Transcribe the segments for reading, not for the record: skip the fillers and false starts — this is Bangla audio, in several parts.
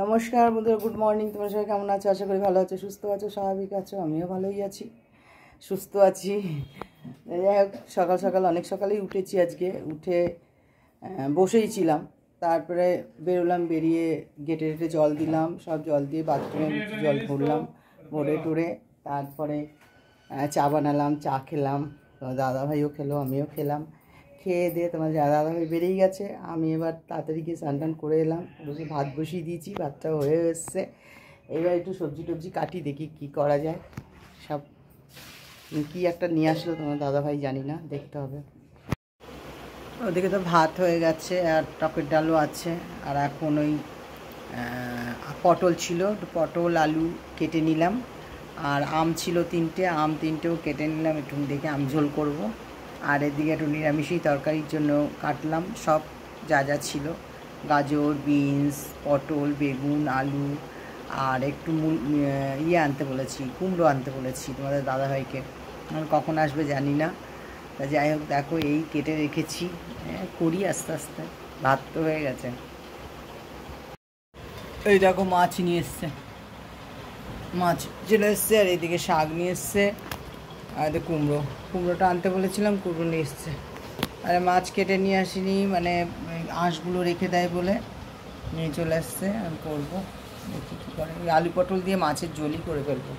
নমস্কার বন্ধুরা, গুড মর্নিং। তোমরা সবাই কেমন আছো? আশা করি ভালো আছো, সুস্থ আছো, স্বাভাবিক আছো। আমিও ভালোই আছি, সুস্থ আছি। যাই হোক, সকাল সকাল অনেক সকালেই উঠেছি আজকে। উঠে বসেই ছিলাম, তারপরে বেরোলাম। বেরিয়ে গেটে গেটে জল দিলাম, সব জল দিয়ে বাথরুমে জল ভরলাম, ভরে টরে তারপরে চা বানালাম, চা খেলাম। তোমার দাদাভাইও খেলো, আমিও খেলাম। খেয়ে দিয়ে তোমার দাদাভাই বেরিয়ে গেছে। আমি এবার তাড়াতাড়ি গিয়ে স্নান টান করে এলাম, বসে ভাত বসিয়ে দিয়েছি, ভাতটা হয়ে এসছে। এবার একটু সবজি টবজি কাটি, দেখি কি করা যায়। সব কি একটা নিয়ে আসলো তোমার দাদাভাই, জানি না, দেখতে হবে। ওদিকে তো ভাত হয়ে গেছে, আর টকের ডালও আছে। আর এখন ওই পটল ছিল, পটল আলু কেটে নিলাম। আর আম ছিল 3টে, আম 3টেও কেটে নিলাম, একটু দেখে আম ঝোল করব। আর এদিকে একটু নিরামিষই তরকারির জন্য কাটলাম সব যা যা ছিল, গাজর, বিনস, পটল, বেগুন, আলু। আর একটু আনতে বলেছি, কুমড়ো আনতে বলেছি তোমাদের দাদাভাইকে। কখন আসবে জানি না। তা যাই হোক, দেখো এই কেটে রেখেছি, করি আস্তে আস্তে। ভাত তো হয়ে গেছে। এই দেখো মাছ নিয়ে এসছে, মাছ চলে এসছে। আর এইদিকে শাক নিয়ে এসছে, আর কুমড়োটা আনতে বলেছিলাম, কুমড়ো নিয়ে এসছে। আর মাছ কেটে নিয়ে আসিনি, মানে আঁশগুলো রেখে দেয় বলে নিয়ে চলে এসছে। আমি করবো, দেখি কী করে। আলু পটল দিয়ে মাছের ঝোলই করে ফেলবো,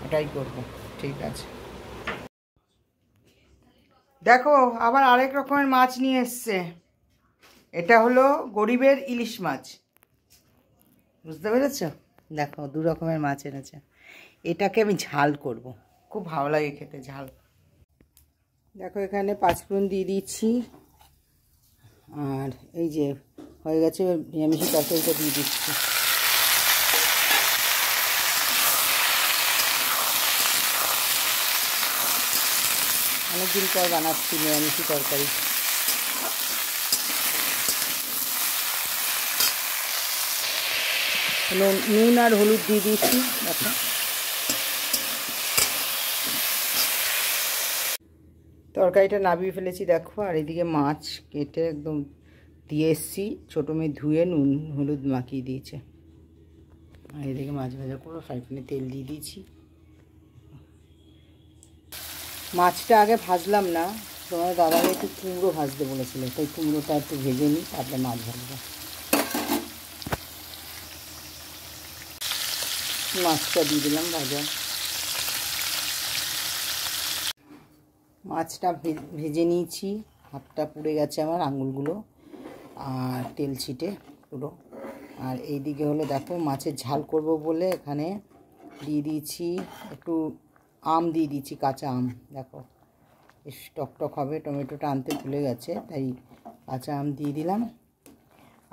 এটাই করবো। ঠিক আছে। দেখো আবার আরেক রকমের মাছ নিয়ে এসছে। এটা হলো গরিবের ইলিশ মাছ, বুঝতে পেরেছ? দেখো 2 রকমের মাছ এনেছে। এটাকে আমি ঝাল করব, খুব ভালো লাগে খেতে ঝাল। দেখো এখানে 5 ফোড়ন দিয়ে দিচ্ছি। আর এই যে হয়ে গেছে, নিরামিষি তরকারিটা দিয়ে দিচ্ছি। অনেকদিন পর বানাচ্ছি নিরামিষি তরকারি। নুন আর হলুদ দিয়ে দিয়েছি। দেখো তরকারিটা নামিয়ে ফেলেছি, দেখো। আর এদিকে মাছ কেটে একদম দিয়ে এসছি, ছোটো মেয়ে ধুয়ে নুন হলুদ মাখিয়ে দিয়েছে। আর এদিকে মাছ ভাজা করে ফ্রাই প্যানে তেল দিয়ে দিয়েছি। মাছটা আগে ভাজলাম না, তোমার দাদাকে একটু কুমড়ো ভাজতে বলেছিল, তাই কুমড়োটা একটু ভেজে নিই, তারপরে মাছ ভাজবো। মাছটা দিয়ে দিলাম ভাজা। মাছটা ভেজে নিয়েছি, হাতটা পুড়ে গেছে আমার, আঙুলগুলো আর তেল ছিটে পুরো। আর এইদিকে হলো দেখো, মাছের ঝাল করব বলে এখানে দিয়ে দিয়েছি একটু আম দিয়ে দিয়েছি, কাঁচা আম। দেখো বেশ টকটক হবে, টমেটোটা আনতে ভুলে গেছে, তাই কাঁচা আম দিয়ে দিলাম।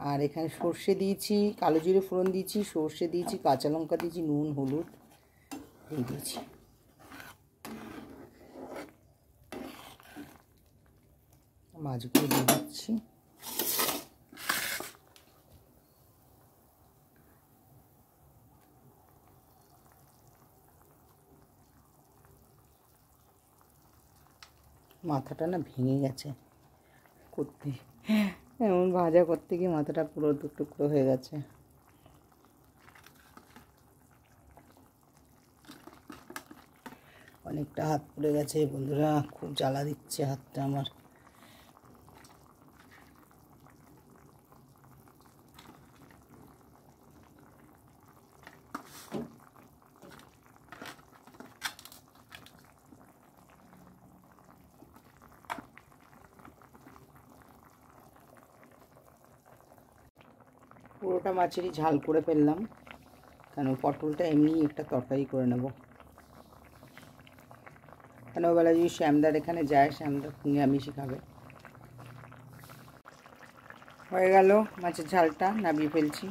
আর এখানে সর্ষে দিয়েছি, কালো জিরে ফোড়ন দিয়েছি, সর্ষে দিয়েছি, কাঁচা লঙ্কা দিয়েছি, নুন হলুদ দিয়ে দিয়েছি। মাছগুলো দিয়ে দিচ্ছি। মাথাটা না ভেঙে গেছে করতে, এমন ভাজা করতে গিয়ে মাথাটা পুরো 2 টুকরো হয়ে গেছে। অনেকটা হাত পুড়ে গেছে বন্ধুরা, খুব জ্বালা দিচ্ছে হাতটা আমার। পুরোটা মাছেরই ঝাল করে ফেললাম, কেন পটলটা এমনি একটা তরকারি করে নেব। কেন বেলা যদি শ্যামদার এখানে যায়, শ্যামদার নিরামিষই খাবে। হয়ে গেল মাছের ঝালটা, নামিয়ে ফেলছি।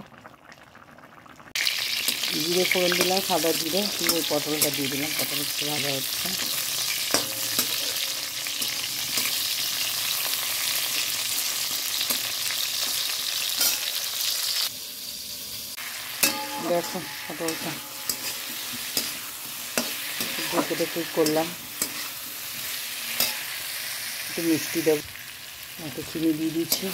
জিরে ফোড়ন দিলাম, সাদা জিরে, ওই পটলটা দিয়ে দিলাম, পটল একটু ভাজা হচ্ছে। দেখো পটলটা কেটে ঠিক করলাম, একটু মিষ্টি দেবো, একটু চিনি দিয়ে দিচ্ছি।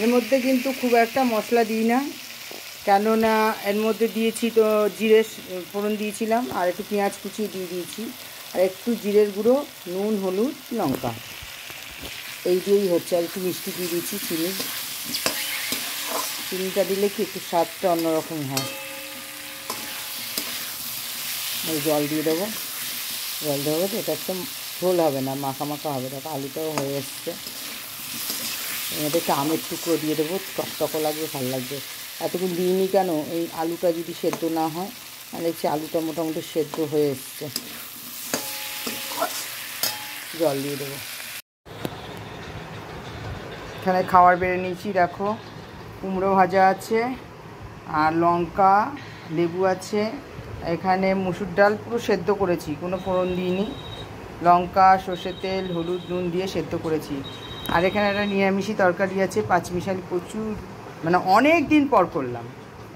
এর মধ্যে কিন্তু খুব একটা মশলা দিই না, কেননা এর মধ্যে দিয়েছি তো জিরে ফোড়ন দিয়েছিলাম, আর একটু পেঁয়াজ কুচিয়ে দিয়ে দিয়েছি, আর একটু জিরের গুঁড়ো, নুন, হলুদ, লঙ্কা, এই দিয়েই হচ্ছে। আর একটু মিষ্টি দিয়ে দিয়েছি, চিনিটা দিলে কি একটু স্বাদটা অন্যরকম হয়। জল দিয়ে দেবো, তো এটা একদম ঝোল হবে না, মাখা মাখা হবে। দেখো আলুটাও হয়ে এসছে। এর একটু আমের টুকরো দিয়ে দেবো, টকটকও লাগবে, ভালো লাগবে। এতক্ষণ দিইনি কেন, এই আলুটা যদি সেদ্ধ না হয়, আর দেখছি আলুটা মোটামুটি সেদ্ধ হয়ে এসছে। জল দিয়ে দেবো। এখানে খাবার বেড়ে নিয়েছি, দেখো কুমড়ো ভাজা আছে, আর লঙ্কা, লেবু আছে। এখানে মুসুর ডাল পুরো সেদ্ধ করেছি, কোনো ফোড়ন দিইনি, লঙ্কা, সর্ষের তেল, হলুদ, নুন দিয়ে সেদ্ধ করেছি। আর এখানে একটা নিরামিষি তরকারি আছে, পাঁচমিশালি, প্রচুর, মানে অনেক দিন পর করলাম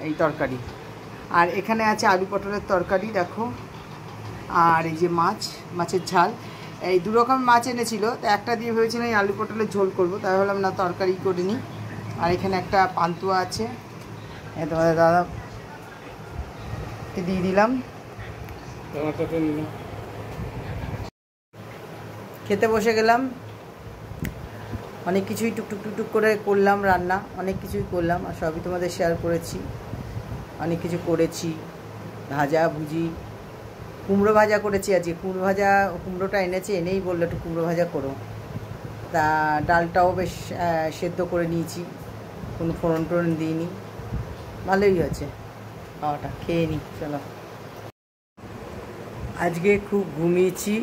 এই তরকারি। আর এখানে আছে আলু পটলের তরকারি, দেখো। আর এই যে মাছের ঝাল, এই দু রকম মাছ এনেছিল, তো একটা দিয়ে ভেবেছিলাম এই আলু পটলের ঝোল করবো, তাই ভাবলাম না তরকারি করে নিই। আর এখানে একটা পান্তুয়া আছে, তোমাদের দাদাকে দিয়ে দিলাম। খেতে বসে গেলাম। অনেক কিছুই টুকটুক করে করলাম রান্না, অনেক কিছুই করলাম, আর সবই তোমাদের শেয়ার করেছি। অনেক কিছু করেছি, ভাজা ভুজি, কুমড়ো ভাজা করেছি আজকে। কুমড়োটা এনেই বললো একটু কুমড়ো ভাজা করো। তা ডালটাও বেশ সেদ্ধ করে নিয়েছি, কোনো ফোড়ন টোড়ন দিইনি, ভালোই হয়েছে। খাওয়াটা খেয়ে নিই, চলো। আজকে খুব ঘুমিয়েছি,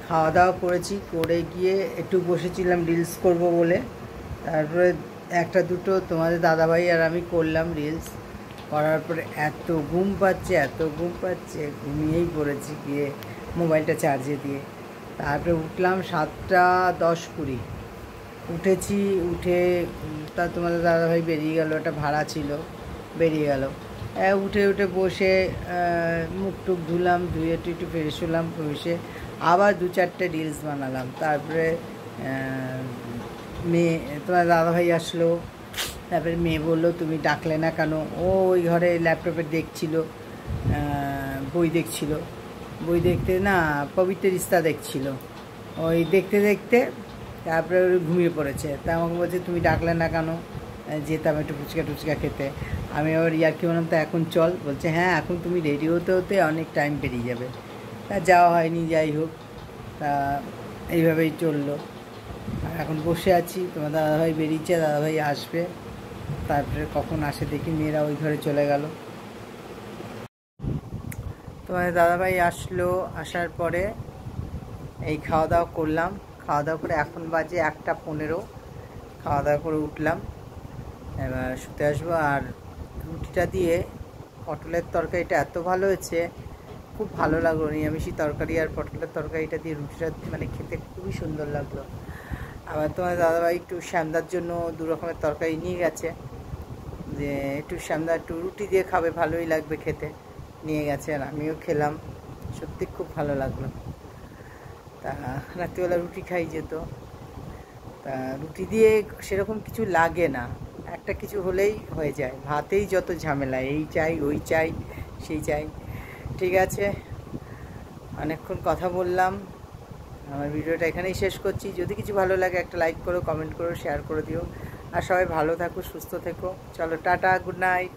খাওয়া দাওয়া করেছি, করে গিয়ে একটু বসেছিলাম রিলস করব বলে। তারপরে একটা দুটো তোমাদের দাদাভাই আর আমি করলাম রিলস, করার পরে এত ঘুম পাচ্ছে, ঘুমিয়েই পড়েছি গিয়ে মোবাইলটা চার্জে দিয়ে। তারপরে উঠলাম 7:10-20 উঠেছি। তা তোমাদের দাদাভাই বেরিয়ে গেল, একটা ভাড়া ছিল, বেরিয়ে গেল। উঠে বসে মুখ টুক ধুলাম, ধুয়ে একটু ফ্রেশ হলাম, বসে আবার 2-4টে রিলস বানালাম। তারপরে তোমার দাদাভাই আসলো, তারপরে মেয়ে বললো তুমি ডাকলে না কেন। ওই ঘরে ল্যাপটপে বই দেখতে না, পবিত্র রিস্তা দেখছিল। ওই দেখতে তারপরে ঘুমিয়ে পড়েছে। তা আমাকে বলছে তুমি ডাকলে না কেন, যেতাম একটু ফুচকা খেতে। আমি আবার ইয়ার্কি বললাম তা এখন চল। বলছে হ্যাঁ, এখন তুমি রেডি হতে অনেক টাইম পেরিয়ে যাবে। তা যাওয়া হয়নি, যাই হোক। তা এইভাবেই চললো। আর এখন বসে আছি, তোমার দাদাভাই বেরিয়েছে, দাদাভাই আসবে, তারপরে কখন আসে দেখি। মেয়েরা ওই ঘরে চলে গেল। তোমার দাদাভাই আসলো, আসার পরে এই খাওয়া দাওয়া করলাম। খাওয়া দাওয়া করে এখন বাজে 1:15। খাওয়া দাওয়া করে উঠলাম, এবার শুতে আসবো। আর রুটিটা দিয়ে পটলের তরকারিটা এত ভালো হয়েছে, খুব ভালো লাগলো। নিরামিষি তরকারি আর পটলের তরকারিটা দিয়ে রুটিটা মানে খেতে খুবই সুন্দর লাগলো। আবার তোমার দাদাভাই একটু শ্যামদার জন্য 2 রকমের তরকারি নিয়ে গেছে, যে একটু শ্যামদা একটু রুটি দিয়ে খাবে, ভালোই লাগবে খেতে, নিয়ে গেছে। আর আমিও খেলাম, সত্যি খুব ভালো লাগলো। তা রাত্রিবেলা রুটি খাই যেত। তা রুটি দিয়ে সেরকম কিছু লাগে না, একটা কিছু হলেই হয়ে যায়। ভাতেই যত ঝামেলা, এই চাই, ওই চাই, সেই চাই। ঠিক আছে, অনেকক্ষণ কথা বললাম, আমার ভিডিওটা এখানেই শেষ করছি। যদি কিছু ভালো লাগে একটা লাইক করো, কমেন্ট করো, শেয়ার করে দিও। আর সবাই ভালো থাকো, সুস্থ থেকো। চলো, টাটা, গুড নাইট।